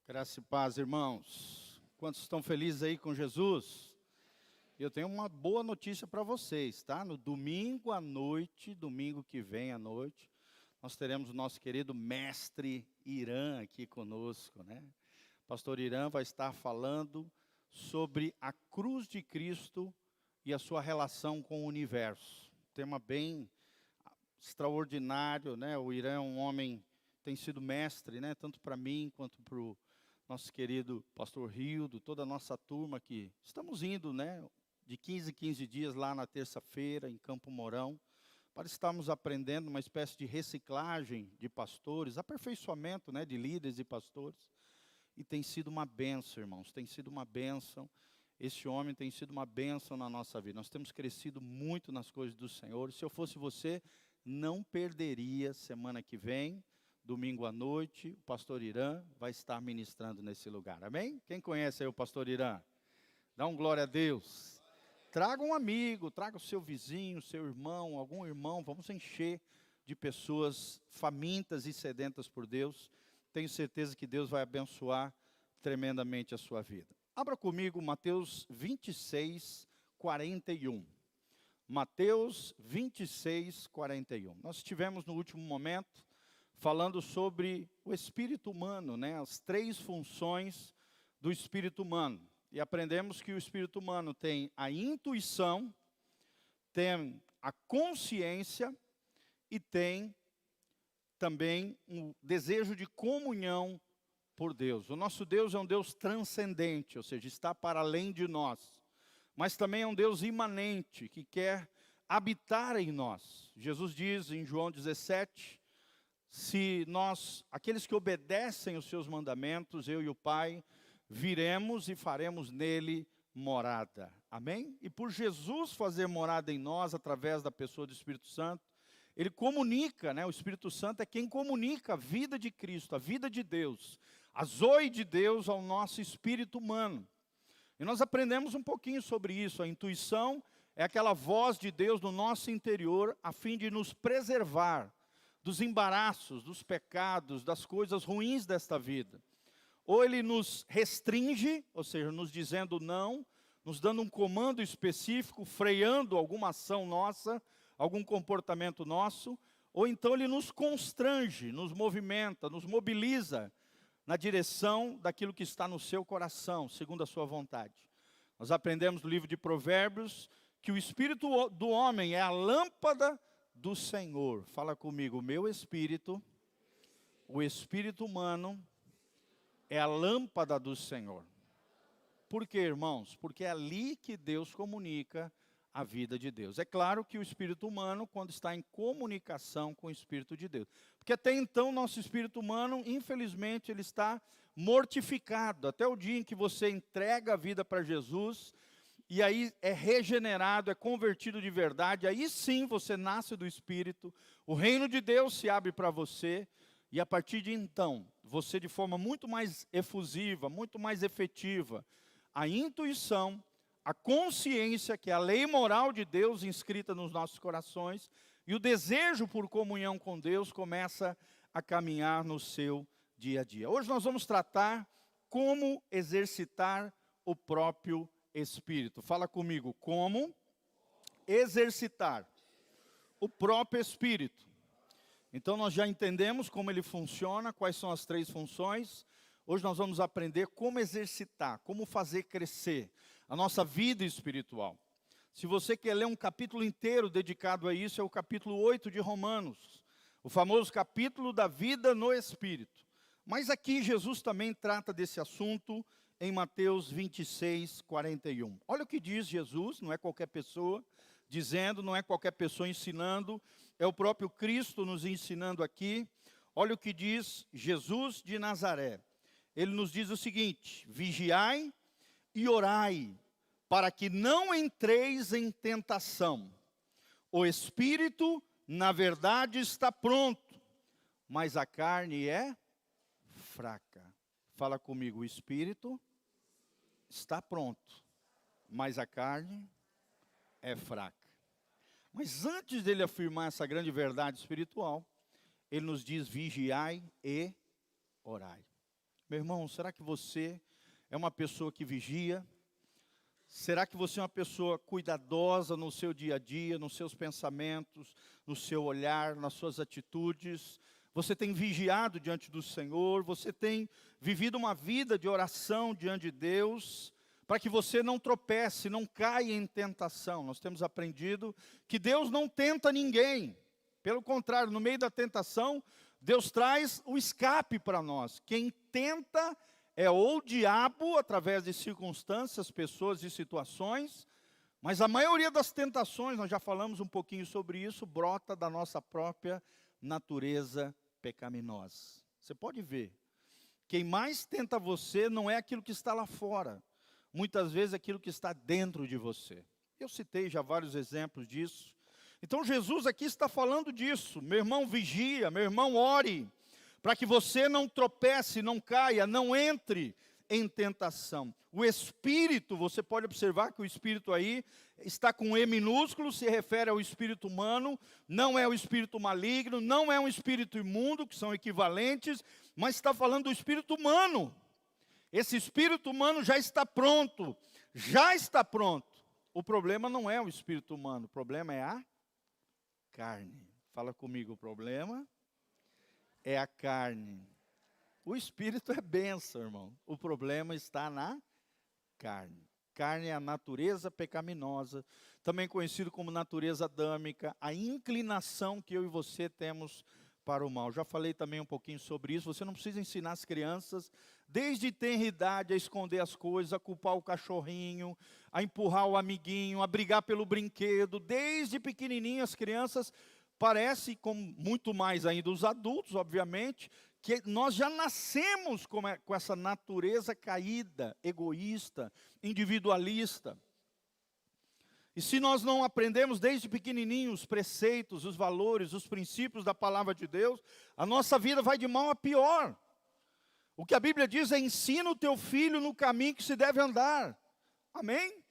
Graça e paz, irmãos. Quantos estão felizes aí com Jesus? Eu tenho uma boa notícia para vocês, tá? No domingo à noite, domingo que vem à noite, nós teremos o nosso querido mestre Irã aqui conosco, né? Pastor Irã vai estar falando sobre a cruz de Cristo e a sua relação com o universo. Tema bem extraordinário, né? O Irã é um homem, tem sido mestre, né? Tanto para mim quanto para o nosso querido pastor Rildo, toda a nossa turma que estamos indo, né, de 15 em 15 dias lá na terça-feira em Campo Mourão, para estarmos aprendendo uma espécie de reciclagem de pastores, aperfeiçoamento, né, de líderes e pastores. E tem sido uma bênção, irmãos, tem sido uma bênção. Esse homem tem sido uma bênção na nossa vida. Nós temos crescido muito nas coisas do Senhor. Se eu fosse você, não perderia semana que vem, domingo à noite, o pastor Irã vai estar ministrando nesse lugar. Amém? Quem conhece aí o pastor Irã? Dá um glória a Deus. Traga um amigo, traga o seu vizinho, seu irmão, algum irmão. Vamos encher de pessoas famintas e sedentas por Deus. Tenho certeza que Deus vai abençoar tremendamente a sua vida. Abra comigo Mateus 26, 41. Mateus 26, 41. Nós estivemos no último momento falando sobre o espírito humano, né? As três funções do espírito humano. E aprendemos que o espírito humano tem a intuição, tem a consciência e tem também um desejo de comunhão por Deus. O nosso Deus é um Deus transcendente, ou seja, está para além de nós. Mas também é um Deus imanente, que quer habitar em nós. Jesus diz em João 17, se nós, aqueles que obedecem os seus mandamentos, eu e o Pai, viremos e faremos nele morada. Amém? E por Jesus fazer morada em nós, através da pessoa do Espírito Santo, ele comunica, né? O Espírito Santo é quem comunica a vida de Cristo, a vida de Deus, a zoe de Deus ao nosso espírito humano. E nós aprendemos um pouquinho sobre isso. A intuição é aquela voz de Deus no nosso interior, a fim de nos preservar dos embaraços, dos pecados, das coisas ruins desta vida. Ou ele nos restringe, ou seja, nos dizendo não, nos dando um comando específico, freando alguma ação nossa, algum comportamento nosso, ou então ele nos constrange, nos movimenta, nos mobiliza na direção daquilo que está no seu coração, segundo a sua vontade. Nós aprendemos no livro de Provérbios que o espírito do homem é a lâmpada do Senhor. Fala comigo, o meu espírito, o espírito humano, é a lâmpada do Senhor. Por quê, irmãos? Porque é ali que Deus comunica a vida de Deus. É claro que o espírito humano, quando está em comunicação com o Espírito de Deus. Porque até então, nosso espírito humano, infelizmente, ele está mortificado. Até o dia em que você entrega a vida para Jesus, e aí é regenerado, é convertido de verdade, aí sim você nasce do Espírito, o reino de Deus se abre para você, e a partir de então, você de forma muito mais efusiva, muito mais efetiva, a intuição, a consciência, que é a lei moral de Deus inscrita nos nossos corações, e o desejo por comunhão com Deus começa a caminhar no seu dia a dia. Hoje nós vamos tratar como exercitar o próprio Espírito. Fala comigo, como exercitar o próprio Espírito. Então nós já entendemos como ele funciona, quais são as três funções. Hoje nós vamos aprender como exercitar, como fazer crescer a nossa vida espiritual. Se você quer ler um capítulo inteiro dedicado a isso, é o capítulo 8 de Romanos, o famoso capítulo da vida no Espírito. Mas aqui Jesus também trata desse assunto em Mateus 26, 41. Olha o que diz Jesus, não é qualquer pessoa dizendo, não é qualquer pessoa ensinando, é o próprio Cristo nos ensinando aqui. Olha o que diz Jesus de Nazaré. Ele nos diz o seguinte: vigiai e orai, para que não entreis em tentação. O espírito, na verdade, está pronto, mas a carne é fraca. Fala comigo, o espírito está pronto, mas a carne é fraca. Mas antes dele afirmar essa grande verdade espiritual, ele nos diz: vigiai e orai. Meu irmão, será que você é uma pessoa que vigia? Será que você é uma pessoa cuidadosa no seu dia a dia, nos seus pensamentos, no seu olhar, nas suas atitudes? Você tem vigiado diante do Senhor? Você tem vivido uma vida de oração diante de Deus, para que você não tropece, não caia em tentação? Nós temos aprendido que Deus não tenta ninguém. Pelo contrário, no meio da tentação, Deus traz o escape para nós. Quem tenta é ou o diabo, através de circunstâncias, pessoas e situações, mas a maioria das tentações, nós já falamos um pouquinho sobre isso, brota da nossa própria natureza pecaminosa. Você pode ver, quem mais tenta você não é aquilo que está lá fora, muitas vezes é aquilo que está dentro de você. Eu citei já vários exemplos disso. Então Jesus aqui está falando disso. Meu irmão, vigia, meu irmão, ore, para que você não tropece, não caia, não entre em tentação. O espírito, você pode observar que o espírito aí está com E minúsculo, se refere ao espírito humano, não é o espírito maligno, não é um espírito imundo, que são equivalentes, mas está falando do espírito humano. Esse espírito humano já está pronto, já está pronto. O problema não é o espírito humano, o problema é a carne. Fala comigo, o problema é a carne. O espírito é bênção, irmão. O problema está na carne. Carne é a natureza pecaminosa, também conhecido como natureza adâmica, a inclinação que eu e você temos para o mal. Já falei também um pouquinho sobre isso. Você não precisa ensinar as crianças, desde tenra idade, a esconder as coisas, a culpar o cachorrinho, a empurrar o amiguinho, a brigar pelo brinquedo. Desde pequenininho as crianças parece, como muito mais ainda os adultos, obviamente, que nós já nascemos com essa natureza caída, egoísta, individualista. E se nós não aprendemos desde pequenininho os preceitos, os valores, os princípios da palavra de Deus, a nossa vida vai de mal a pior. O que a Bíblia diz é: ensina o teu filho no caminho que se deve andar. Amém?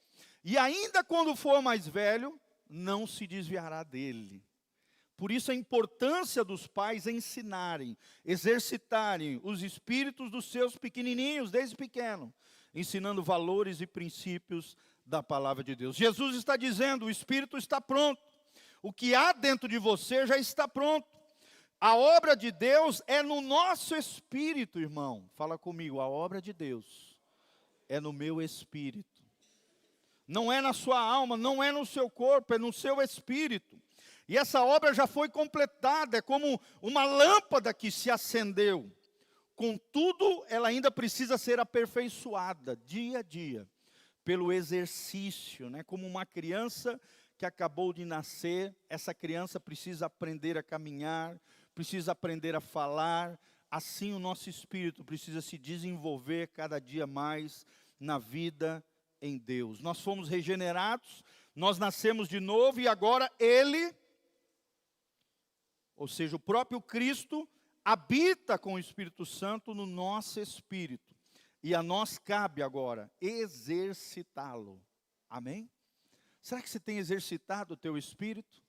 E ainda quando for mais velho, não se desviará dele. Por isso a importância dos pais ensinarem, exercitarem os espíritos dos seus pequenininhos, desde pequeno, ensinando valores e princípios da palavra de Deus. Jesus está dizendo: o espírito está pronto. O que há dentro de você já está pronto. A obra de Deus é no nosso espírito, irmão. Fala comigo, a obra de Deus é no meu espírito. Não é na sua alma, não é no seu corpo, é no seu espírito. E essa obra já foi completada, é como uma lâmpada que se acendeu. Contudo, ela ainda precisa ser aperfeiçoada dia a dia, pelo exercício, né? Como uma criança que acabou de nascer, essa criança precisa aprender a caminhar, precisa aprender a falar. Assim o nosso espírito precisa se desenvolver cada dia mais na vida em Deus. Nós fomos regenerados, nós nascemos de novo e agora Ele, ou seja, o próprio Cristo, habita com o Espírito Santo no nosso espírito. E a nós cabe agora exercitá-lo. Amém? Será que você tem exercitado o teu espírito?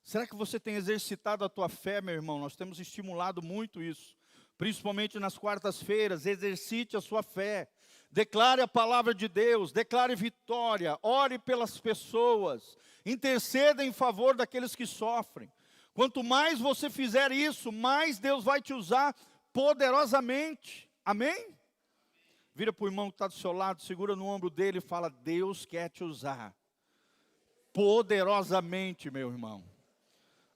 Será que você tem exercitado a tua fé, meu irmão? Nós temos estimulado muito isso. Principalmente nas quartas-feiras, exercite a sua fé. Declare a palavra de Deus, declare vitória, ore pelas pessoas, interceda em favor daqueles que sofrem. Quanto mais você fizer isso, mais Deus vai te usar poderosamente. Amém? Vira para o irmão que está do seu lado, segura no ombro dele e fala: Deus quer te usar poderosamente, meu irmão.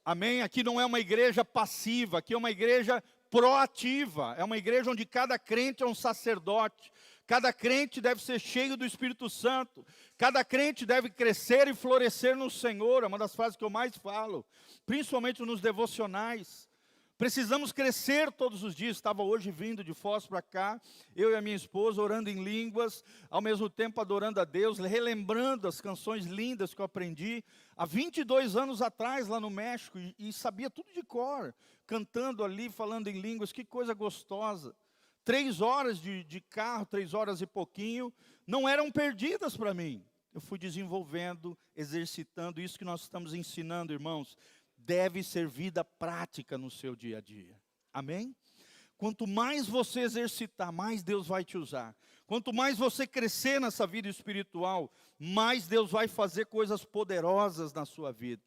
Amém? Aqui não é uma igreja passiva, aqui é uma igreja proativa. É uma igreja onde cada crente é um sacerdote. Cada crente deve ser cheio do Espírito Santo. Cada crente deve crescer e florescer no Senhor. É uma das frases que eu mais falo, principalmente nos devocionais. Precisamos crescer todos os dias. Estava hoje vindo de Foz para cá, eu e a minha esposa orando em línguas, ao mesmo tempo adorando a Deus, relembrando as canções lindas que eu aprendi há 22 anos atrás lá no México, e sabia tudo de cor, cantando ali, falando em línguas. Que coisa gostosa. 3 horas de carro, 3 horas e pouquinho, não eram perdidas para mim. Eu fui desenvolvendo, exercitando isso que nós estamos ensinando, irmãos. Deve ser vida prática no seu dia a dia. Amém? Quanto mais você exercitar, mais Deus vai te usar. Quanto mais você crescer nessa vida espiritual, mais Deus vai fazer coisas poderosas na sua vida.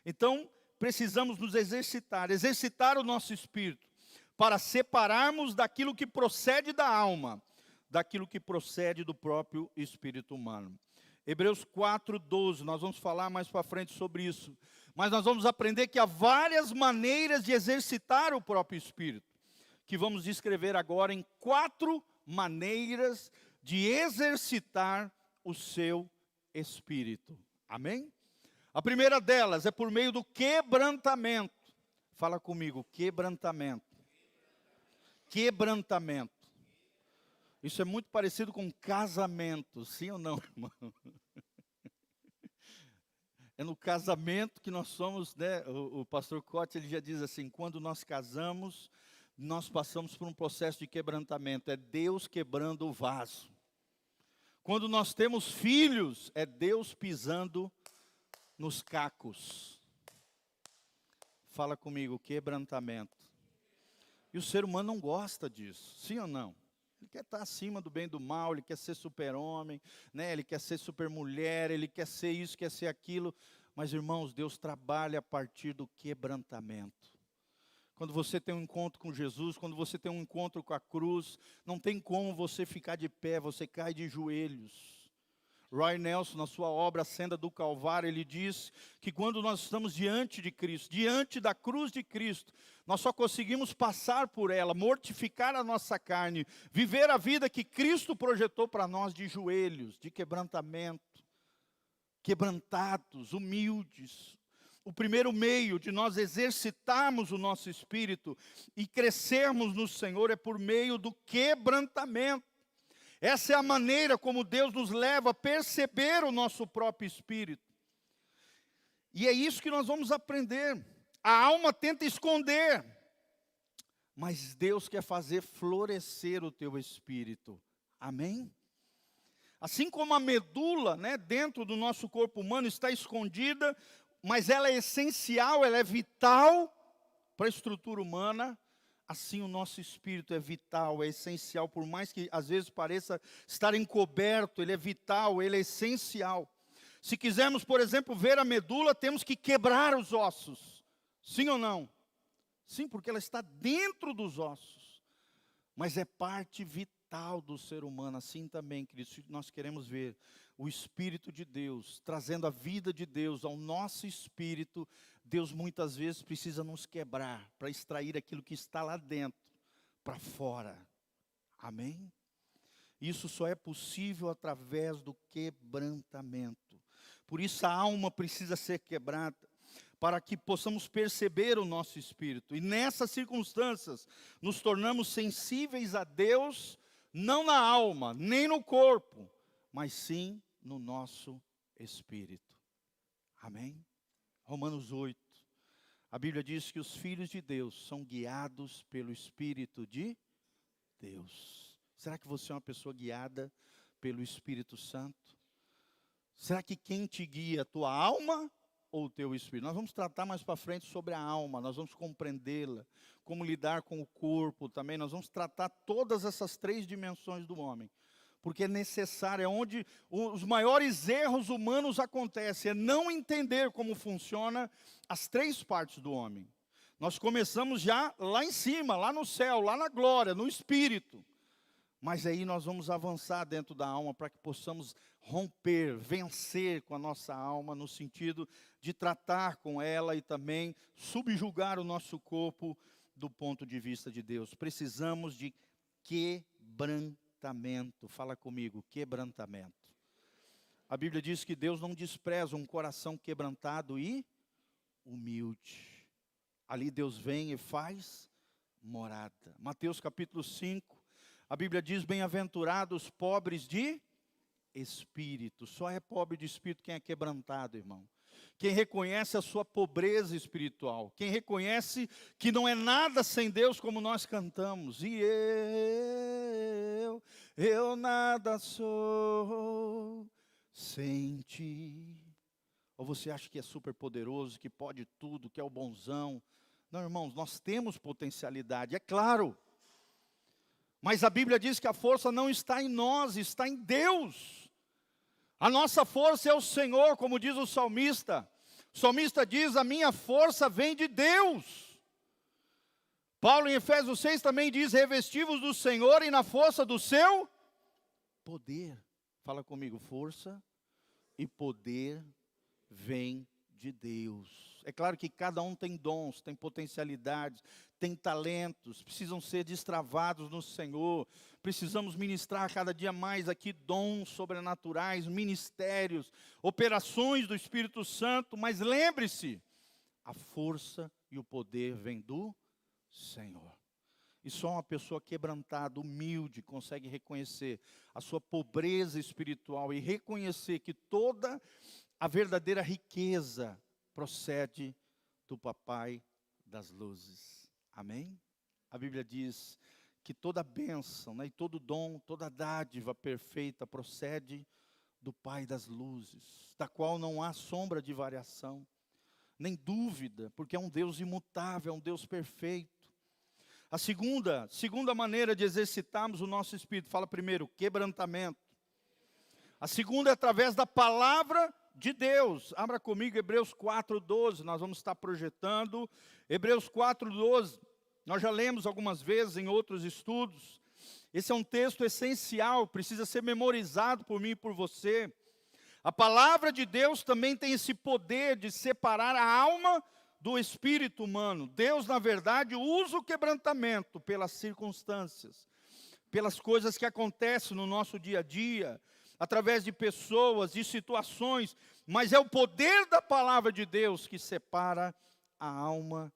Então, precisamos nos exercitar, exercitar o nosso espírito, para separarmos daquilo que procede da alma, daquilo que procede do próprio espírito humano. Hebreus 4:12, nós vamos falar mais para frente sobre isso. Mas nós vamos aprender que há várias maneiras de exercitar o próprio espírito, que vamos descrever agora em 4 maneiras de exercitar o seu espírito. Amém? A primeira delas é por meio do quebrantamento. Fala comigo, quebrantamento. Quebrantamento. Isso é muito parecido com casamento, sim ou não, irmão? É no casamento que nós somos, né? O pastor Cote, ele já diz assim, quando nós casamos, nós passamos por um processo de quebrantamento. É Deus quebrando o vaso. Quando nós temos filhos, é Deus pisando nos cacos. Fala comigo, quebrantamento. E o ser humano não gosta disso, sim ou não? Ele quer estar acima do bem e do mal, ele quer ser super-homem, né? Ele quer ser super-mulher, ele quer ser isso, quer ser aquilo. Mas, irmãos, Deus trabalha a partir do quebrantamento. Quando você tem um encontro com Jesus, quando você tem um encontro com a cruz, não tem como você ficar de pé, você cai de joelhos. Roy Nelson, na sua obra A Senda do Calvário, ele diz que quando nós estamos diante de Cristo, diante da cruz de Cristo, nós só conseguimos passar por ela, mortificar a nossa carne, viver a vida que Cristo projetou para nós de joelhos, de quebrantamento, quebrantados, humildes. O primeiro meio de nós exercitarmos o nosso espírito e crescermos no Senhor é por meio do quebrantamento. Essa é a maneira como Deus nos leva a perceber o nosso próprio espírito. E é isso que nós vamos aprender. A alma tenta esconder, mas Deus quer fazer florescer o teu espírito. Amém? Assim como a medula, né, dentro do nosso corpo humano está escondida, mas ela é essencial, ela é vital para a estrutura humana. Assim o nosso espírito é vital, é essencial, por mais que às vezes pareça estar encoberto, ele é vital, ele é essencial. Se quisermos, por exemplo, ver a medula, temos que quebrar os ossos. Sim ou não? Sim, porque ela está dentro dos ossos. Mas é parte vital do ser humano. Assim também, queridos, nós queremos ver o Espírito de Deus, trazendo a vida de Deus ao nosso espírito. Deus muitas vezes precisa nos quebrar, para extrair aquilo que está lá dentro, para fora. Amém? Isso só é possível através do quebrantamento. Por isso a alma precisa ser quebrada, para que possamos perceber o nosso espírito. E nessas circunstâncias, nos tornamos sensíveis a Deus, não na alma, nem no corpo, mas sim no nosso espírito. Amém? Romanos 8. A Bíblia diz que os filhos de Deus são guiados pelo Espírito de Deus. Será que você é uma pessoa guiada pelo Espírito Santo? Será que quem te guia, a tua alma ou o teu espírito? Nós vamos tratar mais para frente sobre a alma, nós vamos compreendê-la, como lidar com o corpo também. Nós vamos tratar todas essas 3 dimensões do homem. Porque é necessário, é onde os maiores erros humanos acontecem, é não entender como funciona as 3 partes do homem. Nós começamos já lá em cima, lá no céu, lá na glória, no espírito. Mas aí nós vamos avançar dentro da alma para que possamos romper, vencer com a nossa alma, no sentido de tratar com ela e também subjugar o nosso corpo do ponto de vista de Deus. Precisamos de quebrantamento. Fala comigo, quebrantamento. A Bíblia diz que Deus não despreza um coração quebrantado e humilde. Ali Deus vem e faz morada. Mateus capítulo 5, a Bíblia diz, bem-aventurados pobres de espírito. Só é pobre de espírito quem é quebrantado, irmão. Quem reconhece a sua pobreza espiritual. Quem reconhece que não é nada sem Deus, como nós cantamos. E eu nada sou sem ti. Ou você acha que é super poderoso, que pode tudo, que é o bonzão? Não, irmãos, nós temos potencialidade, é claro. Mas a Bíblia diz que a força não está em nós, está em Deus. A nossa força é o Senhor, como diz o salmista. O salmista diz, a minha força vem de Deus. Paulo em Efésios 6 também diz, revestivos do Senhor e na força do seu poder. Fala comigo, força e poder vem de Deus. É claro que cada um tem dons, tem potencialidades, tem talentos, precisam ser destravados no Senhor. Precisamos ministrar cada dia mais aqui dons sobrenaturais, ministérios, operações do Espírito Santo. Mas lembre-se, a força e o poder vem do Senhor. E só uma pessoa quebrantada, humilde, consegue reconhecer a sua pobreza espiritual e reconhecer que toda a verdadeira riqueza procede do Papai das luzes. Amém? A Bíblia diz que toda bênção, né, e todo dom, toda dádiva perfeita procede do Pai das luzes, da qual não há sombra de variação, nem dúvida, porque é um Deus imutável, é um Deus perfeito. A segunda maneira de exercitarmos o nosso espírito, fala primeiro, quebrantamento. A segunda é através da palavra de Deus. Abra comigo Hebreus 4:12, nós vamos estar projetando. Hebreus 4:12, nós já lemos algumas vezes em outros estudos. Esse é um texto essencial, precisa ser memorizado por mim e por você. A palavra de Deus também tem esse poder de separar a alma do espírito humano. Deus, na verdade, usa o quebrantamento pelas circunstâncias, pelas coisas que acontecem no nosso dia a dia, através de pessoas, de situações, mas é o poder da palavra de Deus que separa a alma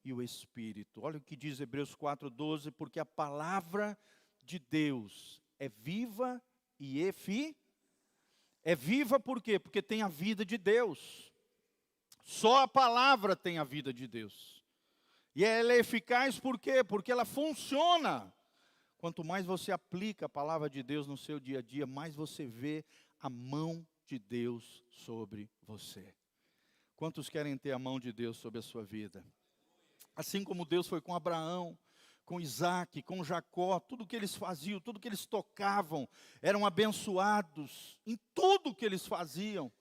e o espírito. Olha o que diz Hebreus 4:12, porque a palavra de Deus é viva e eficaz. É viva por quê? Porque tem a vida de Deus. Só a palavra tem a vida de Deus. E ela é eficaz por quê? Porque ela funciona. Quanto mais você aplica a palavra de Deus no seu dia a dia, mais você vê a mão de Deus sobre você. Quantos querem ter a mão de Deus sobre a sua vida? Assim como Deus foi com Abraão, com Isaac, com Jacó, tudo que eles faziam, tudo que eles tocavam, eram abençoados em tudo que eles faziam,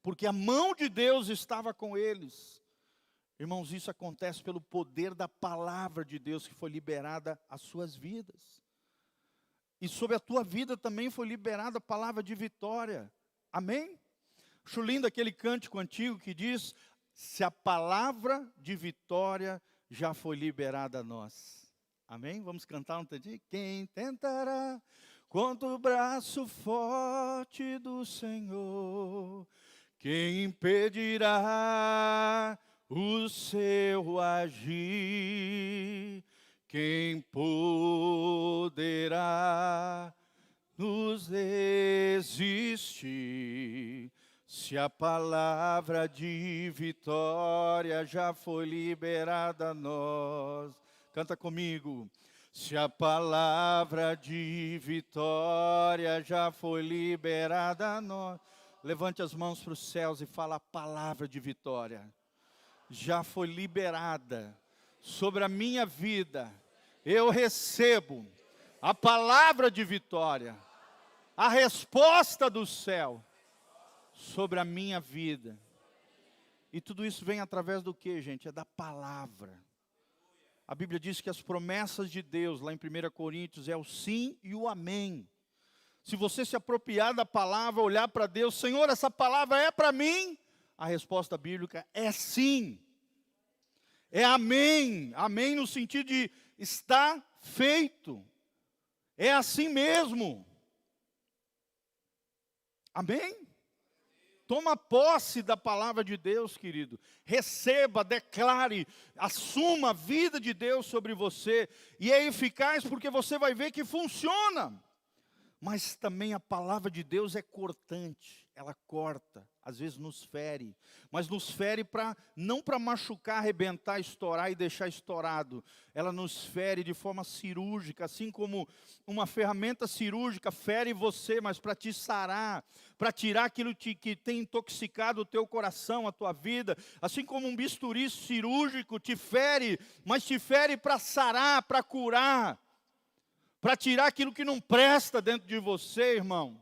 porque a mão de Deus estava com eles. Irmãos, isso acontece pelo poder da palavra de Deus que foi liberada às suas vidas. E sobre a tua vida também foi liberada a palavra de vitória. Amém? Acho lindo aquele cântico antigo que diz, se a palavra de vitória já foi liberada a nós. Amém? Vamos cantar um tantinho? Quem tentará contra o braço forte do Senhor? Quem impedirá o seu agir? Quem poderá nos resistir? Se a palavra de vitória já foi liberada a nós. Canta comigo. Se a palavra de vitória já foi liberada a nós. Levante as mãos para os céus e fala, a palavra de vitória já foi liberada sobre a minha vida. Eu recebo a palavra de vitória, a resposta do céu sobre a minha vida. E tudo isso vem através do que, gente? É da palavra. A Bíblia diz que as promessas de Deus, lá em 1 Coríntios, é o sim e o amém. Se você se apropriar da palavra, olhar para Deus, Senhor, essa palavra é para mim? A resposta bíblica é sim. É amém. Amém no sentido de está feito. É assim mesmo. Amém? Toma posse da palavra de Deus, querido. Receba, declare, assuma a vida de Deus sobre você. E é eficaz porque você vai ver que funciona. Mas também a palavra de Deus é cortante. Ela corta, às vezes nos fere. Mas nos fere não para machucar, arrebentar, estourar e deixar estourado. Ela nos fere de forma cirúrgica, assim como uma ferramenta cirúrgica fere você, mas para te sarar, para tirar aquilo que tem intoxicado o teu coração, a tua vida. Assim como um bisturi cirúrgico te fere, mas te fere para sarar, para curar, para tirar aquilo que não presta dentro de você, irmão.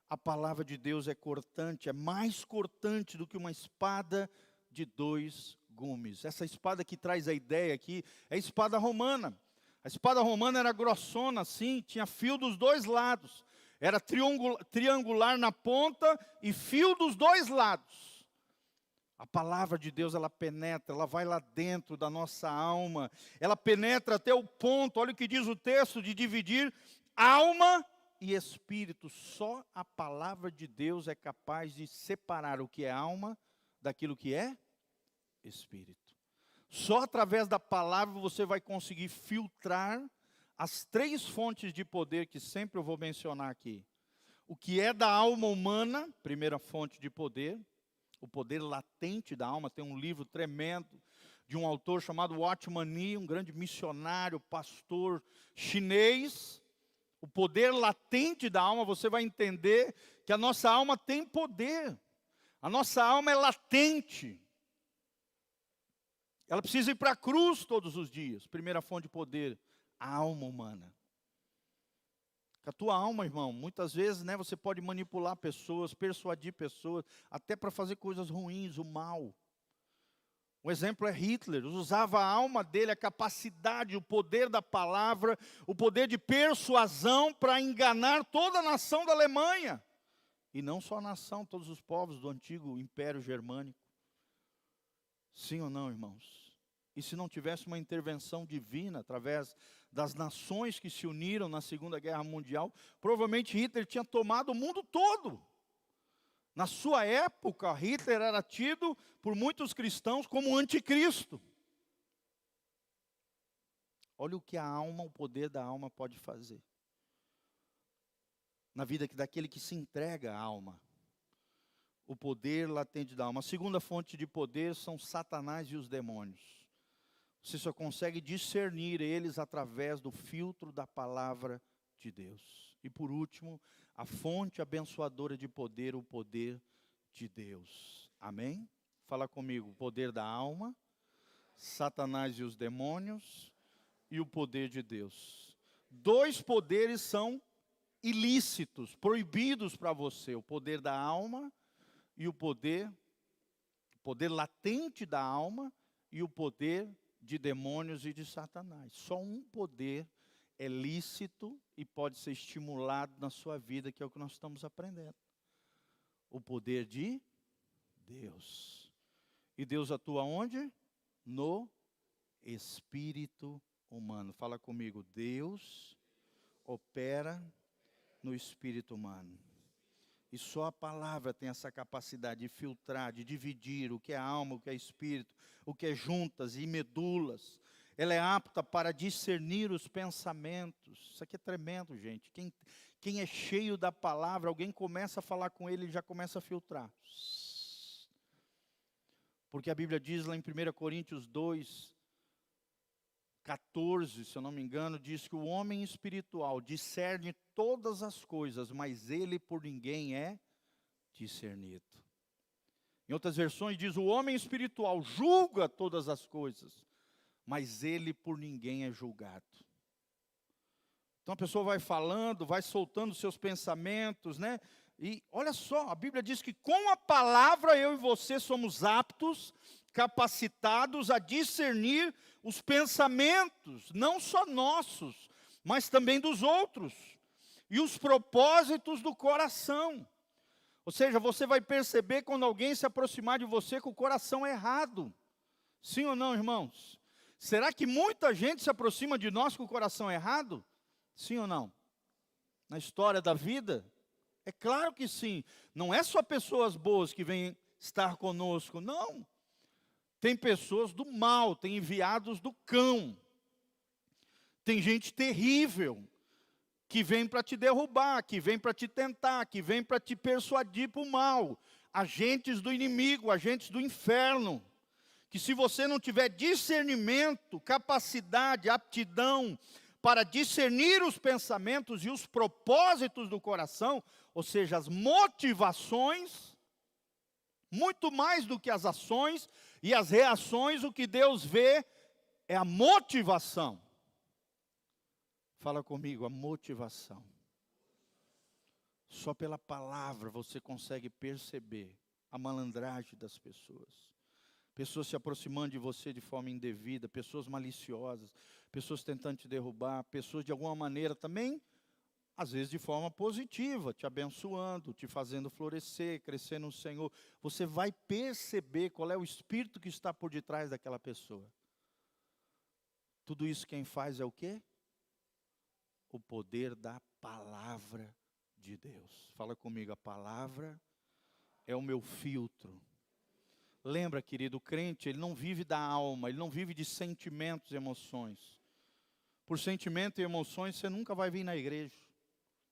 A palavra de Deus é cortante, é mais cortante do que uma espada de dois gumes. Essa espada que traz a ideia aqui é a espada romana. A espada romana era grossona assim, tinha fio dos dois lados. Era triangular na ponta e fio dos dois lados. A palavra de Deus, ela penetra, ela vai lá dentro da nossa alma. Ela penetra até o ponto, olha o que diz o texto, de dividir alma e espírito. Só a palavra de Deus é capaz de separar o que é alma daquilo que é espírito. Só através da palavra você vai conseguir filtrar as três fontes de poder que sempre eu vou mencionar aqui. O que é da alma humana, primeira fonte de poder, o poder latente da alma. Tem um livro tremendo de um autor chamado Watchman Nee, um grande missionário, pastor chinês. O poder latente da alma, você vai entender que a nossa alma tem poder. A nossa alma é latente. Ela precisa ir para a cruz todos os dias. Primeira fonte de poder, a alma humana. Com a tua alma, irmão, muitas vezes, né, você pode manipular pessoas, persuadir pessoas, até para fazer coisas ruins, o mal. Um exemplo é Hitler, usava a alma dele, a capacidade, o poder da palavra, o poder de persuasão para enganar toda a nação da Alemanha. E não só a nação, todos os povos do antigo Império Germânico. Sim ou não, irmãos? E se não tivesse uma intervenção divina através das nações que se uniram na Segunda Guerra Mundial, provavelmente Hitler tinha tomado o mundo todo. Na sua época, Hitler era tido por muitos cristãos como anticristo. Olha o que a alma, o poder da alma pode fazer na vida daquele que se entrega à alma. O poder latente da alma. A segunda fonte de poder são Satanás e os demônios. Você só consegue discernir eles através do filtro da palavra de Deus. E por último, a fonte abençoadora de poder, o poder de Deus. Amém? Fala comigo, o poder da alma, Satanás e os demônios e o poder de Deus. Dois poderes são ilícitos, proibidos para você. O poder da alma e o poder latente da alma e o poder de demônios e de Satanás. Só um poder é lícito e pode ser estimulado na sua vida, que é o que nós estamos aprendendo. O poder de Deus. E Deus atua onde? No espírito humano. Fala comigo, Deus opera no espírito humano. E só a palavra tem essa capacidade de filtrar, de dividir o que é alma, o que é espírito, o que é juntas e medulas. Ela é apta para discernir os pensamentos. Isso aqui é tremendo, gente. Quem é cheio da palavra, alguém começa a falar com ele e já começa a filtrar. Porque a Bíblia diz lá em 1 Coríntios 2, 14, se eu não me engano, diz que o homem espiritual discerne todas as coisas, mas ele por ninguém é discernido. Em outras versões diz, o homem espiritual julga todas as coisas, mas ele por ninguém é julgado. Então a pessoa vai falando, vai soltando seus pensamentos, né? E olha só, a Bíblia diz que com a palavra eu e você somos aptos, capacitados a discernir os pensamentos, não só nossos, mas também dos outros, e os propósitos do coração. Ou seja, você vai perceber quando alguém se aproximar de você com o coração errado. Sim ou não, irmãos? Será que muita gente se aproxima de nós com o coração errado? Sim ou não? Na história da vida? É claro que sim. Não é só pessoas boas que vêm estar conosco, não. Tem pessoas do mal, tem enviados do cão. Tem gente terrível que vem para te derrubar, que vem para te tentar, que vem para te persuadir para o mal. Agentes do inimigo, agentes do inferno. Que se você não tiver discernimento, capacidade, aptidão para discernir os pensamentos e os propósitos do coração, ou seja, as motivações, muito mais do que as ações e as reações, o que Deus vê é a motivação. Fala comigo, a motivação. Só pela palavra você consegue perceber a malandragem das pessoas. Pessoas se aproximando de você de forma indevida, pessoas maliciosas, pessoas tentando te derrubar, pessoas de alguma maneira também, às vezes de forma positiva, te abençoando, te fazendo florescer, crescer no Senhor. Você vai perceber qual é o espírito que está por detrás daquela pessoa. Tudo isso quem faz é o quê? O poder da palavra de Deus. Fala comigo, a palavra é o meu filtro. Lembra, querido, o crente, ele não vive da alma, ele não vive de sentimentos e emoções. Por sentimento e emoções, você nunca vai vir na igreja.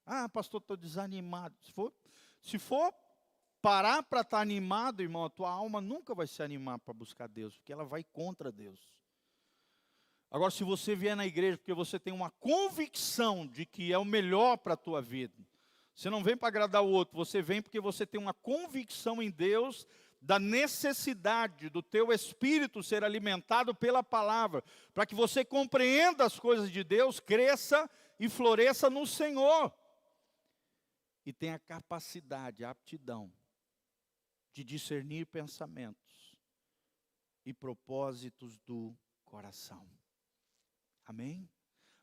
Ah, pastor, estou desanimado. Se for parar para estar animado, irmão, a tua alma nunca vai se animar para buscar Deus, porque ela vai contra Deus. Agora, se você vier na igreja porque você tem uma convicção de que é o melhor para a tua vida, você não vem para agradar o outro, você vem porque você tem uma convicção em Deus, da necessidade do teu espírito ser alimentado pela palavra, para que você compreenda as coisas de Deus, cresça e floresça no Senhor. E tenha capacidade, aptidão, de discernir pensamentos e propósitos do coração. Amém?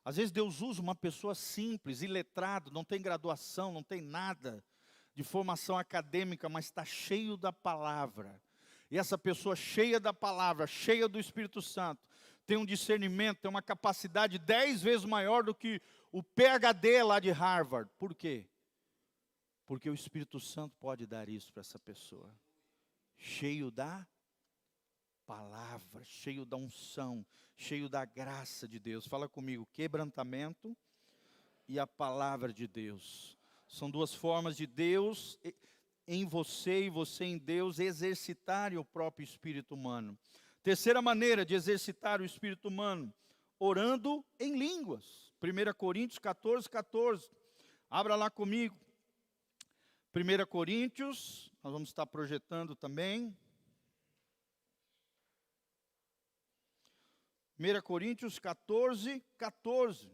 Às vezes Deus usa uma pessoa simples, iletrado, não tem graduação, não tem nada de formação acadêmica, mas está cheio da palavra. E essa pessoa cheia da palavra, cheia do Espírito Santo, tem um discernimento, tem uma capacidade 10 vezes maior do que o PhD lá de Harvard. Por quê? Porque o Espírito Santo pode dar isso para essa pessoa. Cheio da palavra, cheio da unção, cheio da graça de Deus. Fala comigo, quebrantamento e a palavra de Deus. São duas formas de Deus em você e você em Deus exercitarem o próprio espírito humano. Terceira maneira de exercitar o espírito humano, orando em línguas. 1 Coríntios 14, 14. Abra lá comigo. 1 Coríntios, nós vamos estar projetando também. 1 Coríntios 14, 14.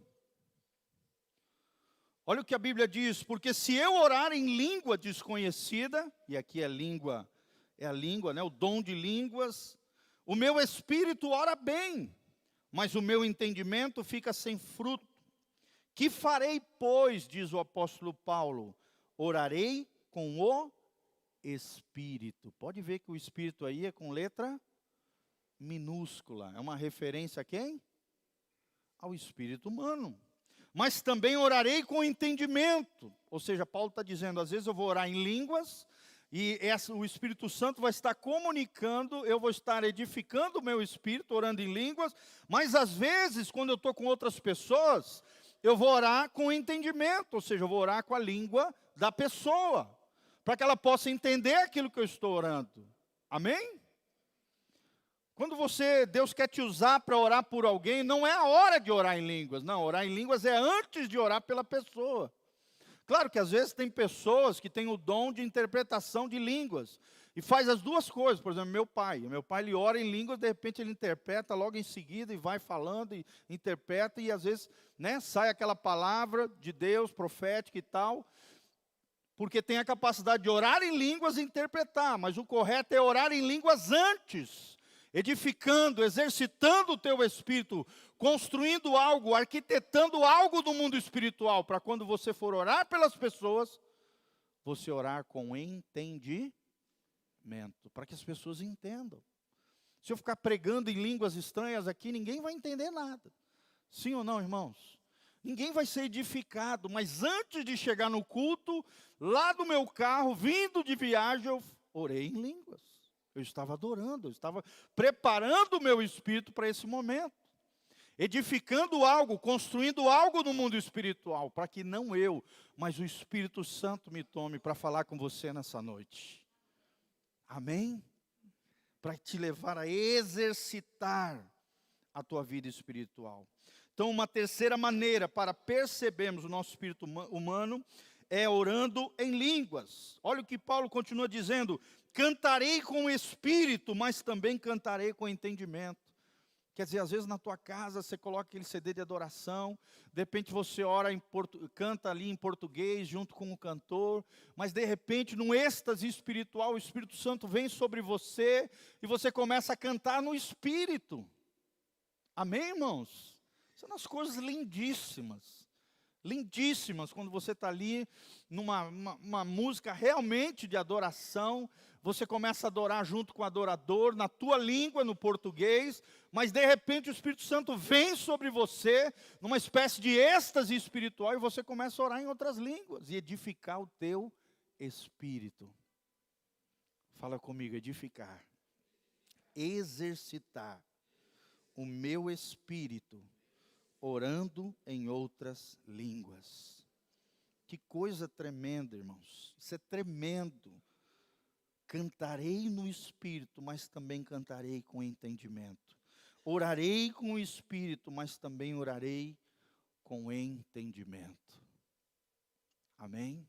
Olha o que a Bíblia diz, porque se eu orar em língua desconhecida, e aqui a língua, né, o dom de línguas, o meu espírito ora bem, mas o meu entendimento fica sem fruto. Que farei, pois, diz o apóstolo Paulo, orarei com o Espírito. Pode ver que o Espírito aí é com letra minúscula, é uma referência a quem? Ao espírito humano. Mas também orarei com entendimento. Ou seja, Paulo está dizendo, às vezes eu vou orar em línguas, e o Espírito Santo vai estar comunicando, eu vou estar edificando o meu espírito, orando em línguas, mas às vezes, quando eu estou com outras pessoas, eu vou orar com entendimento, ou seja, eu vou orar com a língua da pessoa, para que ela possa entender aquilo que eu estou orando. Amém? Quando Deus quer te usar para orar por alguém, não é a hora de orar em línguas. Não, orar em línguas é antes de orar pela pessoa. Claro que às vezes tem pessoas que têm o dom de interpretação de línguas. E faz as duas coisas. Por exemplo, meu pai ele ora em línguas, de repente ele interpreta logo em seguida e vai falando e interpreta. E às vezes, né, sai aquela palavra de Deus, profética e tal. Porque tem a capacidade de orar em línguas e interpretar. Mas o correto é orar em línguas antes, edificando, exercitando o teu espírito, construindo algo, arquitetando algo no mundo espiritual, para quando você for orar pelas pessoas, você orar com entendimento, para que as pessoas entendam. Se eu ficar pregando em línguas estranhas aqui, ninguém vai entender nada. Sim ou não, irmãos? Ninguém vai ser edificado, mas antes de chegar no culto, lá do meu carro, vindo de viagem, eu orei em línguas. Eu estava adorando, eu estava preparando o meu espírito para esse momento. Edificando algo, construindo algo no mundo espiritual, para que não eu, mas o Espírito Santo me tome para falar com você nessa noite. Amém? Para te levar a exercitar a tua vida espiritual. Então, uma terceira maneira para percebermos o nosso espírito humano é orando em línguas. Olha o que Paulo continua dizendo: cantarei com o espírito, mas também cantarei com entendimento. Quer dizer, às vezes na tua casa você coloca aquele CD de adoração, de repente você ora canta ali em português junto com o cantor, mas de repente num êxtase espiritual o Espírito Santo vem sobre você e você começa a cantar no Espírito. Amém, irmãos? São as coisas lindíssimas. Lindíssimas, quando você está ali numa música realmente de adoração, você começa a adorar junto com o adorador, na tua língua, no português, mas de repente o Espírito Santo vem sobre você, numa espécie de êxtase espiritual, e você começa a orar em outras línguas, e edificar o teu espírito. Fala comigo, edificar. Exercitar o meu espírito, orando em outras línguas. Que coisa tremenda, irmãos. Isso é tremendo. Cantarei no Espírito, mas também cantarei com entendimento. Orarei com o Espírito, mas também orarei com entendimento. Amém?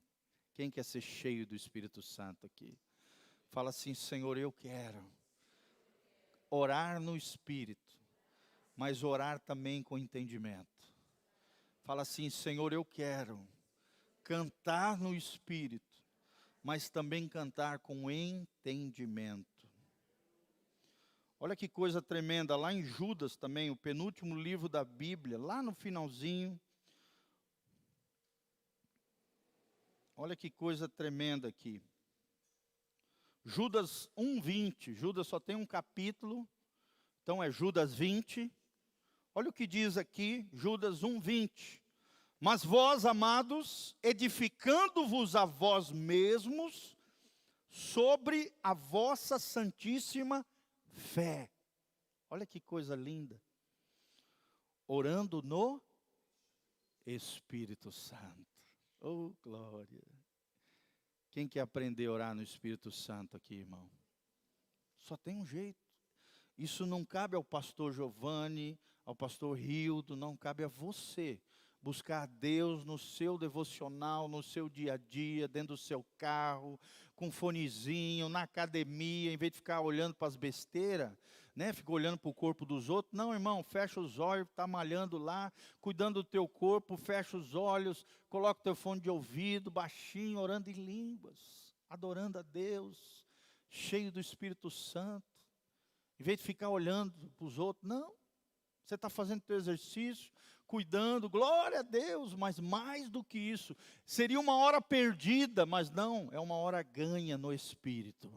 Quem quer ser cheio do Espírito Santo aqui? Fala assim, Senhor, eu quero orar no Espírito, mas orar também com entendimento. Fala assim, Senhor, eu quero cantar no Espírito, mas também cantar com entendimento. Olha que coisa tremenda, lá em Judas também, o penúltimo livro da Bíblia, lá no finalzinho. Olha que coisa tremenda aqui. Judas 1:20, Judas só tem um capítulo, então é Judas 20. Olha o que diz aqui, Judas 1:20. Mas vós, amados, edificando-vos a vós mesmos sobre a vossa santíssima fé. Olha que coisa linda. Orando no Espírito Santo. Oh, glória. Quem quer aprender a orar no Espírito Santo aqui, irmão? Só tem um jeito. Isso não cabe ao pastor Giovanni, ao pastor Rildo, não cabe a você. Buscar Deus no seu devocional, no seu dia a dia, dentro do seu carro, com fonezinho, na academia, em vez de ficar olhando para as besteiras, né? Fica olhando para o corpo dos outros. Não, irmão, fecha os olhos, está malhando lá, cuidando do teu corpo, fecha os olhos, coloca o teu fone de ouvido, baixinho, orando em línguas, adorando a Deus, cheio do Espírito Santo. Em vez de ficar olhando para os outros, não. Você está fazendo o teu exercício, cuidando, glória a Deus, mas mais do que isso, seria uma hora perdida, mas não, é uma hora ganha no Espírito.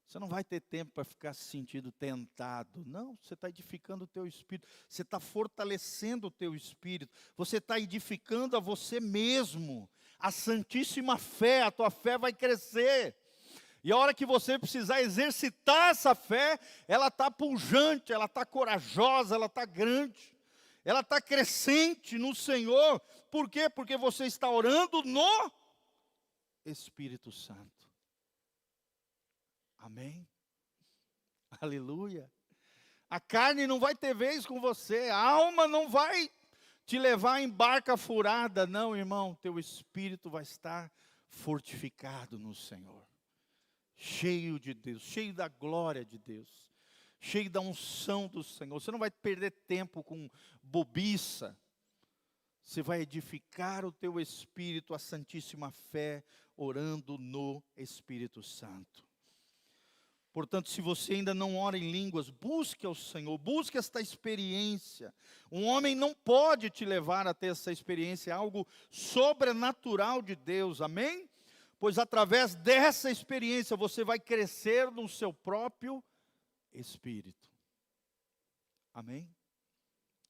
Você não vai ter tempo para ficar se sentindo tentado, não, você está edificando o teu espírito, você está fortalecendo o teu espírito, você está edificando a você mesmo, a santíssima fé, a tua fé vai crescer. E a hora que você precisar exercitar essa fé, ela está pujante, ela está corajosa, ela está grande, ela está crescente no Senhor. Por quê? Porque você está orando no Espírito Santo. Amém? Aleluia. A carne não vai ter vez com você, a alma não vai te levar em barca furada, não, irmão. Teu espírito vai estar fortificado no Senhor. Cheio de Deus, cheio da glória de Deus, cheio da unção do Senhor. Você não vai perder tempo com bobiça. Você vai edificar o teu espírito, a santíssima fé, orando no Espírito Santo. Portanto, se você ainda não ora em línguas, busque ao Senhor, busque esta experiência. Um homem não pode te levar a ter essa experiência, é algo sobrenatural de Deus, amém? Pois através dessa experiência você vai crescer no seu próprio espírito. Amém?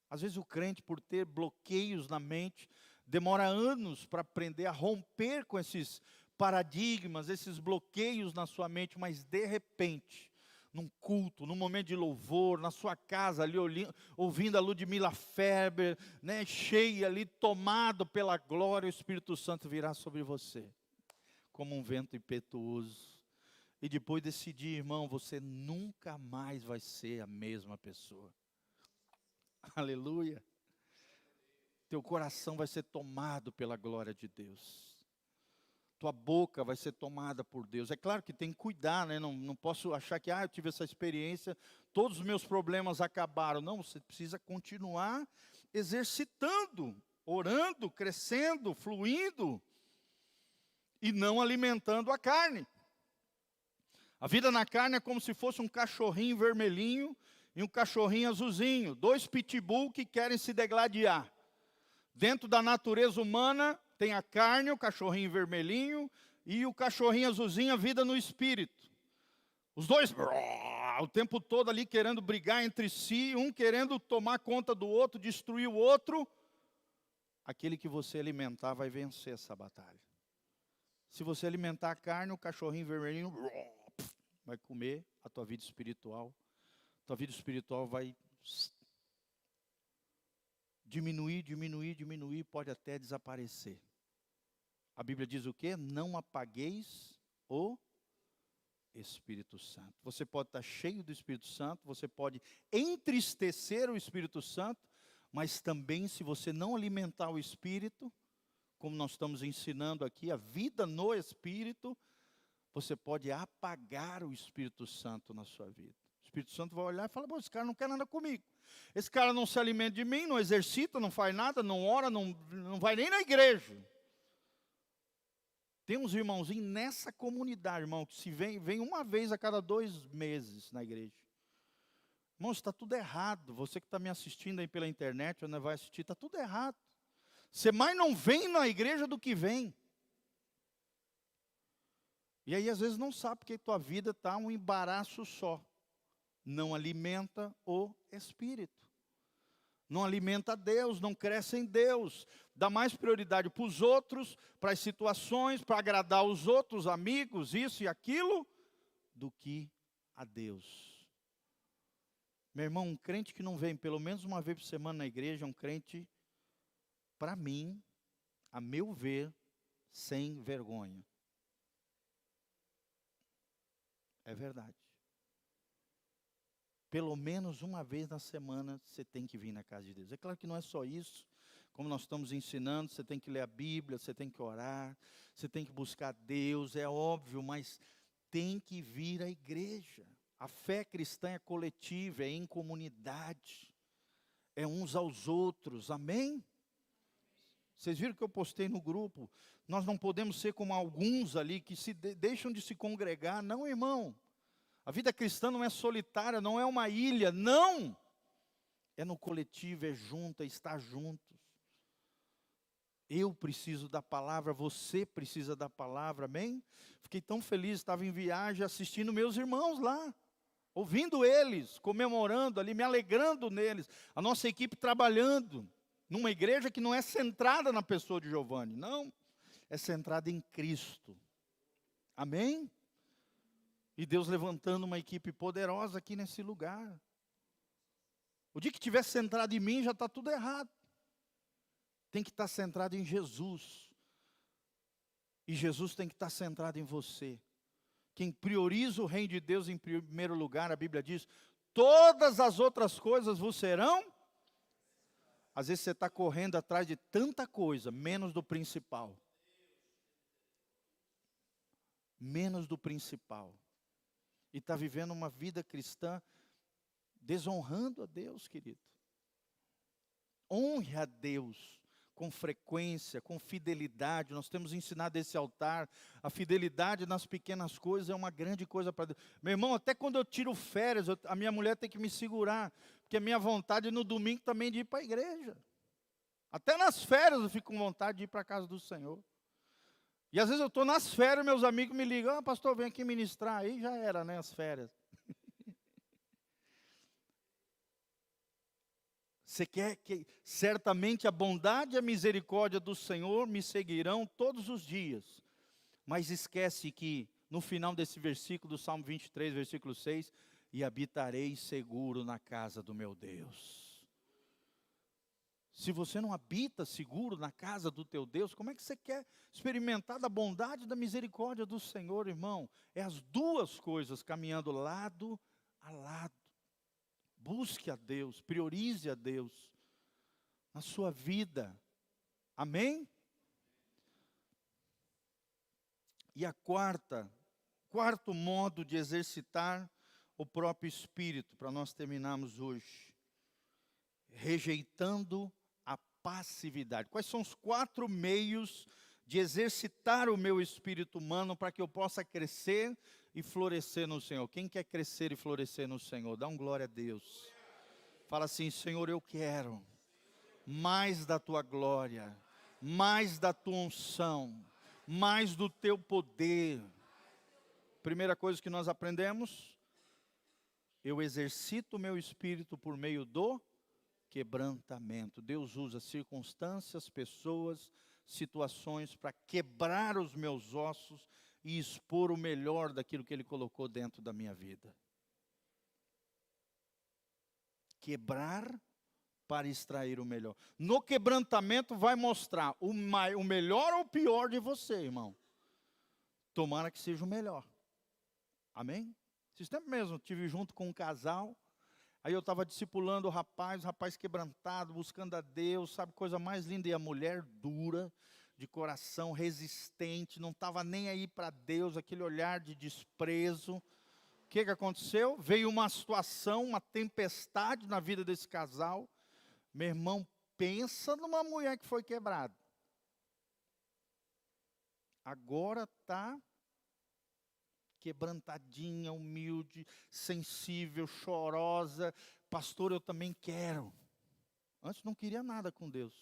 Às vezes o crente, por ter bloqueios na mente, demora anos para aprender a romper com esses paradigmas, esses bloqueios na sua mente, mas de repente, num culto, num momento de louvor, na sua casa ali ouvindo a Ludmila Ferber, né, cheia ali, tomado pela glória, o Espírito Santo virá sobre você como um vento impetuoso. E depois desse dia, irmão, você nunca mais vai ser a mesma pessoa. Aleluia. Teu coração vai ser tomado pela glória de Deus. tua boca vai ser tomada por Deus. É claro que tem que cuidar, né? Não posso achar que, eu tive essa experiência, todos os meus problemas acabaram. Não, você precisa continuar exercitando, orando, crescendo, fluindo, e não alimentando a carne. A vida na carne é como se fosse um cachorrinho vermelhinho e um cachorrinho azulzinho, dois pitbull que querem se degladiar. Dentro da natureza humana tem a carne, o cachorrinho vermelhinho, e o cachorrinho azulzinho, a vida no espírito. Os dois, o tempo todo ali querendo brigar entre si, um querendo tomar conta do outro, destruir o outro. Aquele que você alimentar vai vencer essa batalha. Se você alimentar a carne, o cachorrinho vermelhinho vai comer a tua vida espiritual. Tua vida espiritual vai diminuir, pode até desaparecer. A Bíblia diz o quê? Não apagueis o Espírito Santo. Você pode estar cheio do Espírito Santo, você pode entristecer o Espírito Santo, mas também, se você não alimentar o Espírito, como nós estamos ensinando aqui, a vida no Espírito, você pode apagar o Espírito Santo na sua vida. O Espírito Santo vai olhar e falar, esse cara não quer nada comigo. Esse cara não se alimenta de mim, não exercita, não faz nada, não ora, não vai nem na igreja. Tem uns irmãozinhos nessa comunidade, irmão, que se vem uma vez a cada 2 meses na igreja. Irmão, está tudo errado. Você que está me assistindo aí pela internet, ou não vai assistir, está tudo errado. Você mais não vem na igreja do que vem. E aí às vezes não sabe porque tua vida está um embaraço só. Não alimenta o Espírito. Não alimenta Deus, não cresce em Deus. Dá mais prioridade para os outros, para as situações, para agradar os outros amigos, isso e aquilo, do que a Deus. Meu irmão, um crente que não vem pelo menos uma vez por semana na igreja, é um crente, para mim, a meu ver, sem vergonha. É verdade. Pelo menos uma vez na semana você tem que vir na casa de Deus. É claro que não é só isso. Como nós estamos ensinando, você tem que ler a Bíblia, você tem que orar, você tem que buscar Deus, é óbvio, mas tem que vir à igreja. A fé cristã é coletiva, é em comunidade, é uns aos outros, amém? Vocês viram que eu postei no grupo? Nós não podemos ser como alguns ali que deixam de se congregar, não, irmão. A vida cristã não é solitária, não é uma ilha, não. É no coletivo, é junto, é estar juntos. Eu preciso da palavra, você precisa da palavra, amém? Fiquei tão feliz, estava em viagem assistindo meus irmãos lá. Ouvindo eles, comemorando ali, me alegrando neles. A nossa equipe trabalhando numa igreja que não é centrada na pessoa de Giovanni, não. É centrada em Cristo. Amém? E Deus levantando uma equipe poderosa aqui nesse lugar. O dia que estiver centrado em mim, já está tudo errado. Tem que estar centrado em Jesus. E Jesus tem que estar centrado em você. Quem prioriza o reino de Deus em primeiro lugar, a Bíblia diz, todas as outras coisas vos serão. Às vezes você está correndo atrás de tanta coisa, menos do principal. Menos do principal. E está vivendo uma vida cristã desonrando a Deus, querido. Honre a Deus com frequência, com fidelidade. Nós temos ensinado esse altar. A fidelidade nas pequenas coisas é uma grande coisa para Deus. Meu irmão, até quando eu tiro férias, a minha mulher tem que me segurar. Porque a minha vontade no domingo também de ir para a igreja. Até nas férias eu fico com vontade de ir para a casa do Senhor. E às vezes eu estou nas férias, meus amigos me ligam, pastor, vem aqui ministrar. Aí já era, né, as férias. Você quer que certamente a bondade e a misericórdia do Senhor me seguirão todos os dias. Mas esquece que no final desse versículo do Salmo 23, versículo 6, e habitarei seguro na casa do meu Deus. Se você não habita seguro na casa do teu Deus, como é que você quer experimentar da bondade e da misericórdia do Senhor, irmão? É as duas coisas caminhando lado a lado. Busque a Deus, priorize a Deus na sua vida. Amém? E a quarto modo de exercitar o próprio espírito, para nós terminarmos hoje, rejeitando a passividade. Quais são os 4 meios de exercitar o meu espírito humano para que eu possa crescer e florescer no Senhor? Quem quer crescer e florescer no Senhor? Dá um glória a Deus. Fala assim: Senhor, eu quero mais da tua glória, mais da tua unção, mais do teu poder. Primeira coisa que nós aprendemos: eu exercito o meu espírito por meio do quebrantamento. Deus usa circunstâncias, pessoas, situações para quebrar os meus ossos e expor o melhor daquilo que Ele colocou dentro da minha vida. Quebrar para extrair o melhor. No quebrantamento vai mostrar o melhor ou o pior de você, irmão. Tomara que seja o melhor. Amém? Esses tempos mesmo, eu estive junto com um casal. Aí eu estava discipulando o rapaz quebrantado, buscando a Deus, sabe, coisa mais linda. E a mulher dura, de coração, resistente, não estava nem aí para Deus, aquele olhar de desprezo. O que aconteceu? Veio uma situação, uma tempestade na vida desse casal. Meu irmão, pensa numa mulher que foi quebrada. Agora está quebrantadinha, humilde, sensível, chorosa. Pastor, eu também quero. Antes não queria nada com Deus.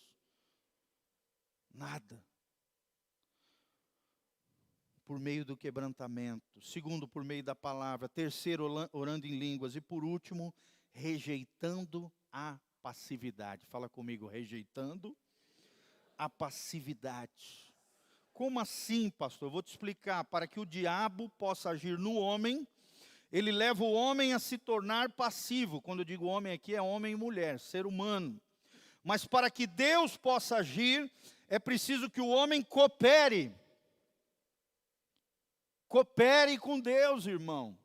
Nada. Por meio do quebrantamento. Segundo, por meio da palavra. Terceiro, orando em línguas. E por último, rejeitando a passividade. Fala comigo: rejeitando a passividade. Como assim, pastor? Eu vou te explicar. Para que o diabo possa agir no homem, ele leva o homem a se tornar passivo. Quando eu digo homem aqui, é homem e mulher, ser humano. Mas para que Deus possa agir, é preciso que o homem coopere. Coopere com Deus, irmão.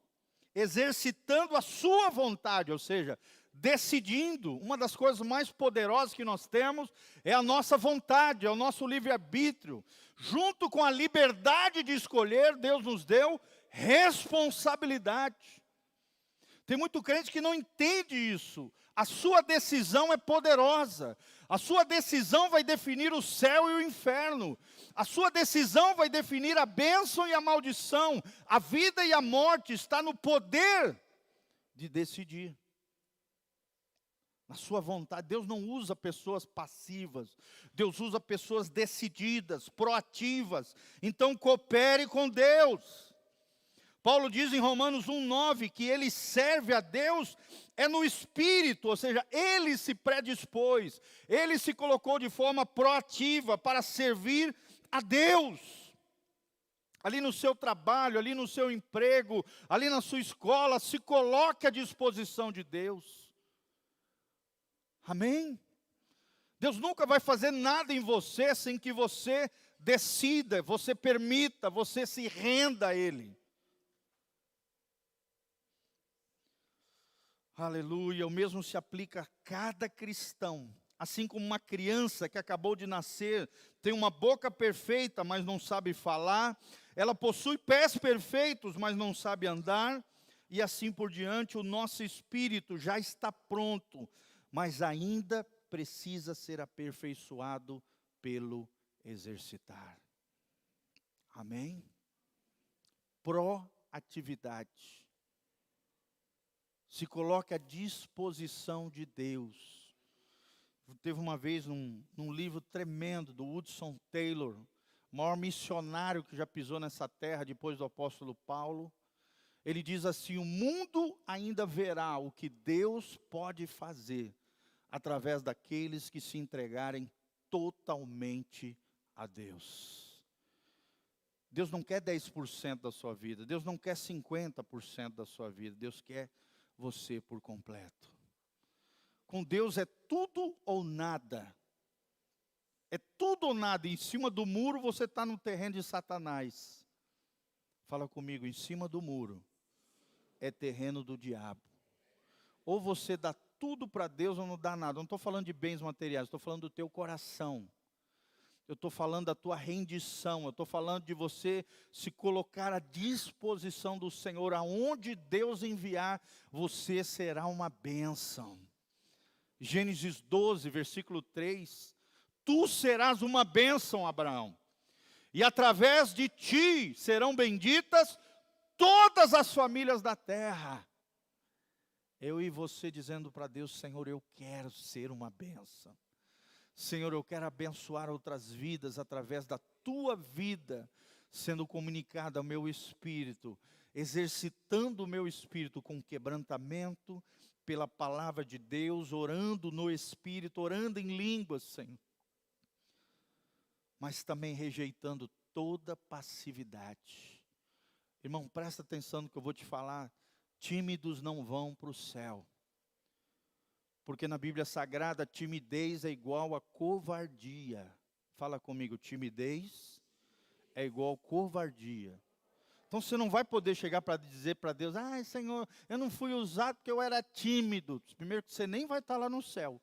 Exercitando a sua vontade, ou seja, decidindo. Uma das coisas mais poderosas que nós temos é a nossa vontade, é o nosso livre-arbítrio. Junto com a liberdade de escolher, Deus nos deu responsabilidade. Tem muito crente que não entende isso. A sua decisão é poderosa. A sua decisão vai definir o céu e o inferno. A sua decisão vai definir a bênção e a maldição. A vida e a morte está no poder de decidir. Na sua vontade. Deus não usa pessoas passivas. Deus usa pessoas decididas, proativas. Então coopere com Deus. Paulo diz em Romanos 1:9 que ele serve a Deus no espírito, ou seja, ele se predispôs, ele se colocou de forma proativa para servir a Deus. Ali no seu trabalho, ali no seu emprego, ali na sua escola, se coloque à disposição de Deus. Amém? Deus nunca vai fazer nada em você sem que você decida, você permita, você se renda a Ele. Aleluia, o mesmo se aplica a cada cristão. Assim como uma criança que acabou de nascer, tem uma boca perfeita, mas não sabe falar. Ela possui pés perfeitos, mas não sabe andar. E assim por diante, o nosso espírito já está pronto, mas ainda precisa ser aperfeiçoado pelo exercitar. Amém? Proatividade. Se coloque à disposição de Deus. Teve uma vez num livro tremendo do Hudson Taylor, o maior missionário que já pisou nessa terra depois do apóstolo Paulo. Ele diz assim: o mundo ainda verá o que Deus pode fazer através daqueles que se entregarem totalmente a Deus. Deus não quer 10% da sua vida, Deus não quer 50% da sua vida, Deus quer você por completo. Com Deus é tudo ou nada. É tudo ou nada. Em cima do muro você está no terreno de Satanás. Fala comigo: em cima do muro é terreno do diabo. Ou você dá tudo para Deus ou não dá nada. Eu não estou falando de bens materiais, estou falando do teu coração. Eu estou falando da tua rendição. Eu estou falando de você se colocar à disposição do Senhor. Aonde Deus enviar, você será uma bênção. Gênesis 12, versículo 3. Tu serás uma bênção, Abraão. E através de ti serão benditas todas as famílias da terra. Eu e você dizendo para Deus: Senhor, eu quero ser uma bênção. Senhor, eu quero abençoar outras vidas através da tua vida, sendo comunicada ao meu espírito, exercitando o meu espírito com quebrantamento, pela palavra de Deus, orando no espírito, orando em línguas, Senhor. Mas também rejeitando toda passividade. Irmão, presta atenção no que eu vou te falar. Tímidos não vão para o céu. Porque na Bíblia Sagrada, timidez é igual a covardia. Fala comigo, timidez é igual a covardia. Então você não vai poder chegar para dizer para Deus: ai, Senhor, eu não fui usado porque eu era tímido. Primeiro que você nem vai estar lá no céu.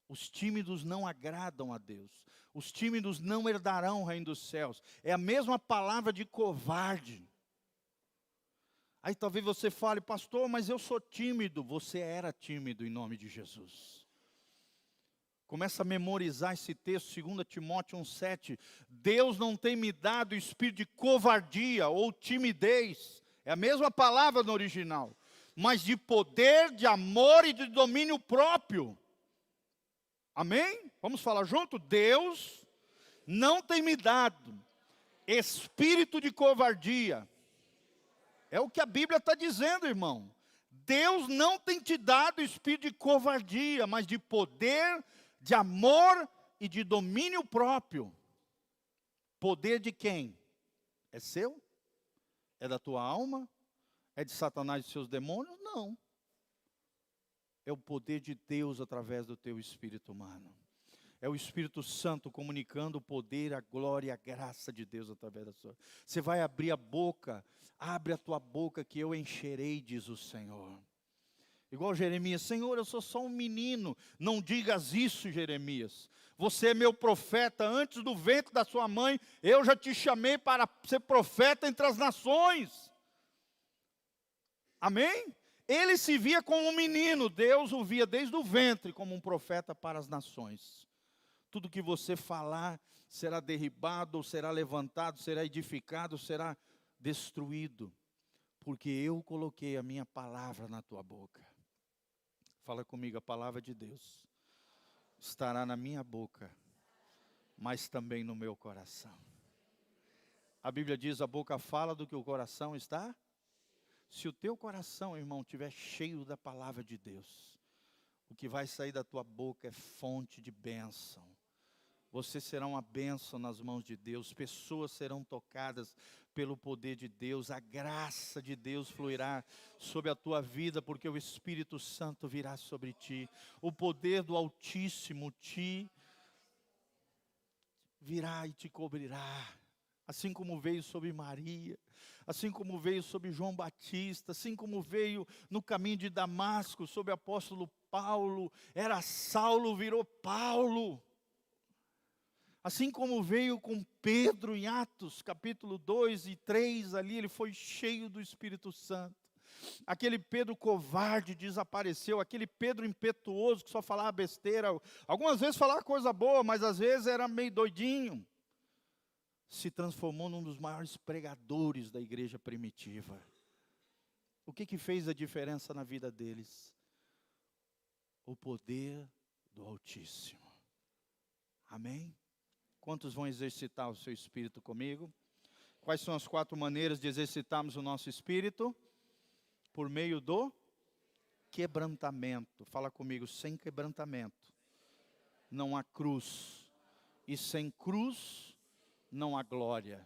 Os tímidos não agradam a Deus. Os tímidos não herdarão o reino dos céus. É a mesma palavra de covarde. Aí talvez você fale: pastor, mas eu sou tímido. Você era tímido em nome de Jesus. Começa a memorizar esse texto, 2 Timóteo 1,7. Deus não tem me dado espírito de covardia ou timidez. É a mesma palavra no original. Mas de poder, de amor e de domínio próprio. Amém? Vamos falar junto? Deus não tem me dado espírito de covardia. É o que a Bíblia está dizendo, irmão. Deus não tem te dado espírito de covardia, mas de poder, de amor e de domínio próprio. Poder de quem? É seu? É da tua alma? É de Satanás e seus demônios? Não. É o poder de Deus através do teu espírito humano. É o Espírito Santo comunicando o poder, a glória e a graça de Deus através da sua. Você vai abrir a boca, abre a tua boca que eu encherei, diz o Senhor. Igual Jeremias: Senhor, eu sou só um menino. Não digas isso, Jeremias. Você é meu profeta. Antes do ventre da sua mãe, eu já te chamei para ser profeta entre as nações. Amém? Ele se via como um menino. Deus o via desde o ventre como um profeta para as nações. Tudo que você falar será derribado, ou será levantado, será edificado, será destruído. Porque eu coloquei a minha palavra na tua boca. Fala comigo: a palavra de Deus estará na minha boca, mas também no meu coração. A Bíblia diz: a boca fala do que o coração está. Se o teu coração, irmão, estiver cheio da palavra de Deus, o que vai sair da tua boca é fonte de bênção. Você será uma bênção nas mãos de Deus. Pessoas serão tocadas pelo poder de Deus. A graça de Deus fluirá sobre a tua vida, porque o Espírito Santo virá sobre ti. O poder do Altíssimo te virá e te cobrirá. Assim como veio sobre Maria, assim como veio sobre João Batista, assim como veio no caminho de Damasco sobre o apóstolo Paulo. Era Saulo, virou Paulo. Assim como veio com Pedro em Atos, capítulo 2 e 3, ali ele foi cheio do Espírito Santo. Aquele Pedro covarde desapareceu, aquele Pedro impetuoso que só falava besteira, algumas vezes falava coisa boa, mas às vezes era meio doidinho. Se transformou num dos maiores pregadores da igreja primitiva. O que fez a diferença na vida deles? O poder do Altíssimo. Amém? Quantos vão exercitar o seu espírito comigo? Quais são as 4 maneiras de exercitarmos o nosso espírito? Por meio do quebrantamento. Fala comigo: sem quebrantamento não há cruz. E sem cruz não há glória.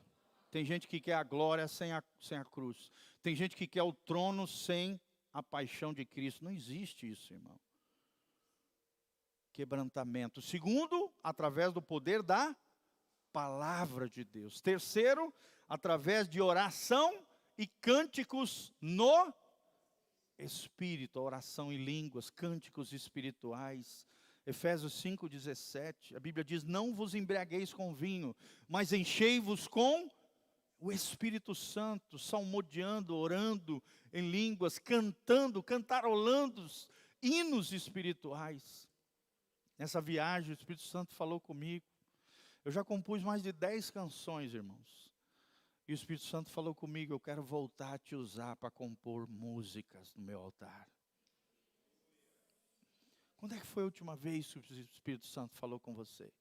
Tem gente que quer a glória sem a cruz. Tem gente que quer o trono sem a paixão de Cristo. Não existe isso, irmão. Quebrantamento. Segundo, através do poder da palavra de Deus. Terceiro, através de oração e cânticos no Espírito. Oração em línguas, cânticos espirituais. Efésios 5:17, a Bíblia diz: não vos embriagueis com vinho, mas enchei-vos com o Espírito Santo, salmodiando, orando em línguas, cantando, cantarolando hinos espirituais. Nessa viagem, o Espírito Santo falou comigo. Eu já compus mais de 10 canções, irmãos. E o Espírito Santo falou comigo: eu quero voltar a te usar para compor músicas no meu altar. Quando é que foi a última vez que o Espírito Santo falou com você?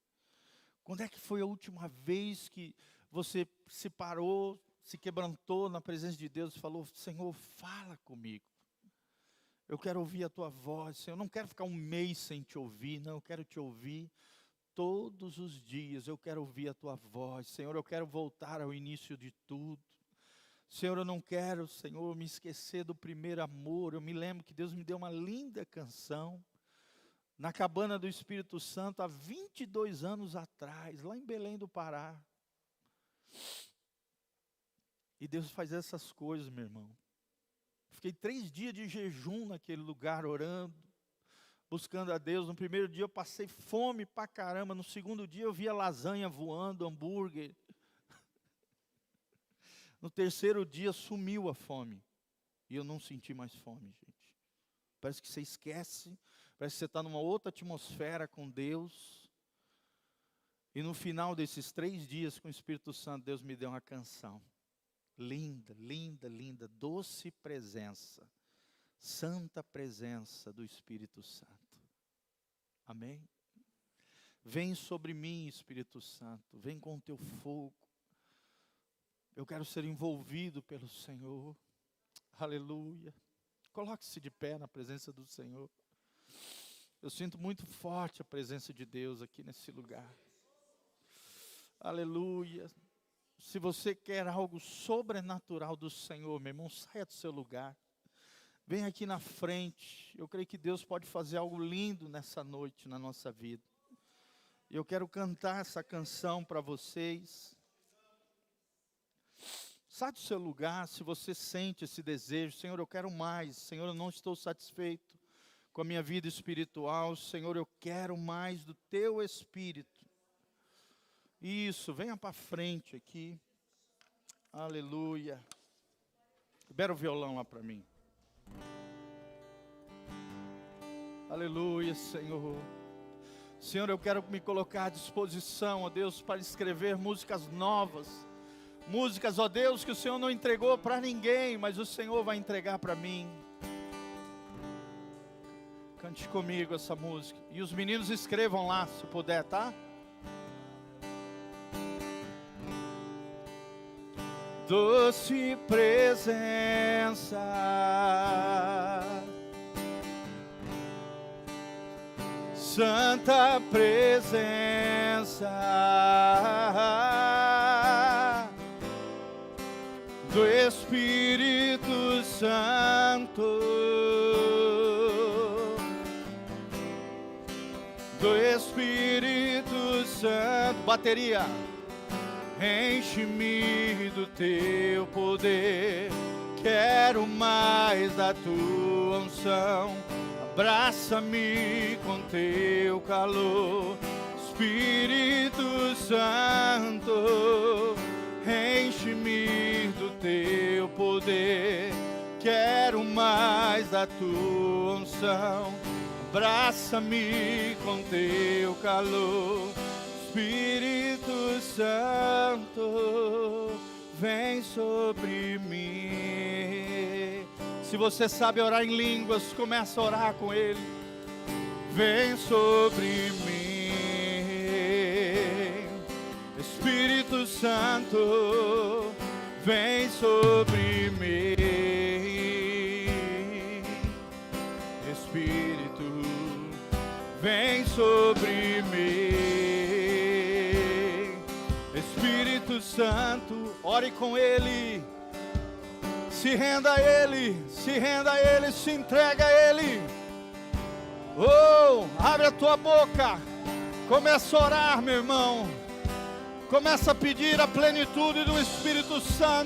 Quando é que foi a última vez que você se parou, se quebrantou na presença de Deus e falou: Senhor, fala comigo. Eu quero ouvir a tua voz, Senhor. Eu não quero ficar um mês sem te ouvir, não. Eu quero te ouvir todos os dias. Eu quero ouvir a tua voz, Senhor. Eu quero voltar ao início de tudo. Senhor, eu não quero, Senhor, me esquecer do primeiro amor. Eu me lembro que Deus me deu uma linda canção na cabana do Espírito Santo, há 22 anos atrás, lá em Belém do Pará. E Deus faz essas coisas, meu irmão. Fiquei 3 dias de jejum naquele lugar, orando, buscando a Deus. No primeiro dia eu passei fome pra caramba. No segundo dia eu via lasanha voando, hambúrguer. No terceiro dia sumiu a fome. E eu não senti mais fome, gente. Parece que você esquece. Parece que você está numa outra atmosfera com Deus. E no final desses 3 dias com o Espírito Santo, Deus me deu uma canção. Linda, linda, linda. Doce presença. Santa presença do Espírito Santo. Amém? Vem sobre mim, Espírito Santo. Vem com o teu fogo. Eu quero ser envolvido pelo Senhor. Aleluia. Coloque-se de pé na presença do Senhor. Eu sinto muito forte a presença de Deus aqui nesse lugar. Aleluia. Se você quer algo sobrenatural do Senhor, meu irmão, saia do seu lugar. Vem aqui na frente. Eu creio que Deus pode fazer algo lindo nessa noite na nossa vida. Eu quero cantar essa canção para vocês. Sai do seu lugar se você sente esse desejo. Senhor, eu quero mais. Senhor, eu não estou satisfeito com a minha vida espiritual. Senhor, eu quero mais do teu Espírito. Isso, venha para frente aqui. Aleluia. Libera o violão lá para mim. Aleluia, Senhor. Senhor, eu quero me colocar à disposição, ó Deus, para escrever músicas novas. Músicas, ó Deus, que o Senhor não entregou para ninguém, mas o Senhor vai entregar para mim. Cante comigo essa música. E os meninos escrevam lá, se puder, tá? Doce presença, santa presença do Espírito Santo, do Espírito Santo. Bateria. Enche-me do teu poder, quero mais da tua unção. Abraça-me com teu calor, Espírito Santo. Enche-me do teu poder, quero mais da tua unção. Abraça-me com teu calor, Espírito Santo, vem sobre mim. Se você sabe orar em línguas, começa a orar com Ele. Vem sobre mim, Espírito Santo, vem sobre mim. Espírito, vem sobre mim. Espírito Santo, ore com Ele, se renda a Ele, se renda a Ele, se entrega a Ele. Oh, abre a tua boca, começa a orar, meu irmão, começa a pedir a plenitude do Espírito Santo.